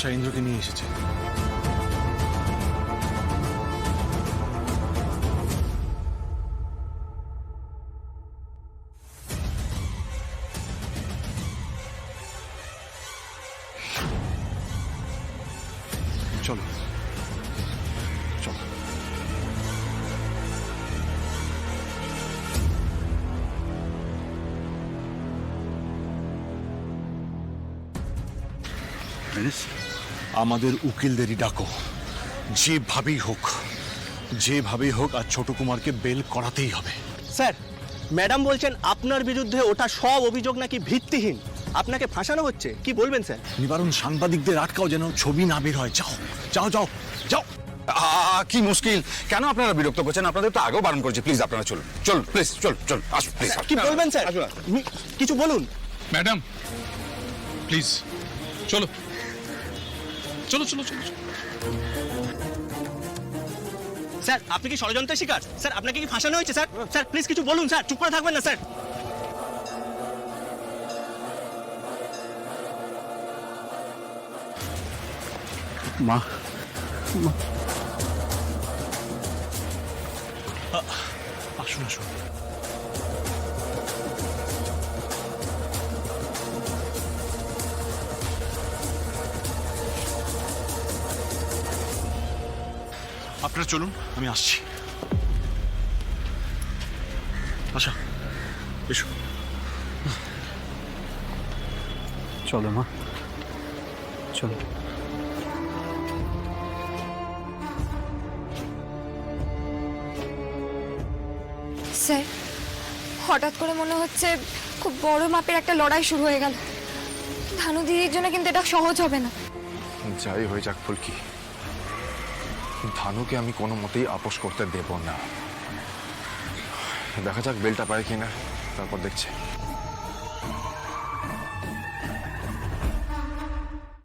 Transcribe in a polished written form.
আশা ইন্দ্রকে নিয়ে এসেছে। চলো চলো। আমাদের উকিলদেরই ডাকো, যেভাবেই হোক আর ছোট কুমারকে বেল করাতেই হবে। স্যার, ম্যাডাম বলছেন আপনার বিরুদ্ধে ওটা সব অভিযোগ নাকি ভিত্তিহীন, আপনাকে ফাঁসানো হচ্ছে। কি বলবেন স্যার? নিবারণ, সাংবাদিকদের আটকাও যেন ছবি না বের হয়। যাও যাও যাও যাও। কি মুশকিল, কেন আপনারা বিরক্ত করছেন? আপনাদের তো আগেও বারণ করেছি, প্লিজ আপনারা চলুন চলুন, প্লিজ চল চল আসুন প্লিজ। কি বলবেন স্যার? কিছু বলুন। ম্যাডাম প্লিজ চলো চলো চলো চলো। স্যার, আপনি কি ষড়যন্ত্রের শিকার? স্যার, আপনাকে কি ফাঁসানো হয়েছে? স্যার স্যার প্লিজ কিছু বলুন স্যার, চুপ করে থাকবেন না স্যার। মা, আসুন আসুন। আপনারা চলুন, আমি আসছি। আচ্ছা এসো। চলো মা, চলো। স্যার, হঠাৎ করে মনে হচ্ছে খুব বড় মাপের একটা লড়াই শুরু হয়ে গেল। ধানু দিদির জন্য কিন্তু এটা সহজ হবে না। যাই হয়ে যাক ফুলকি, ধানুকে আমি কোনো মতেই আপোষ করতে দেব না। দেখা যাক বেলটা পায় কিনা, তারপর দেখছি।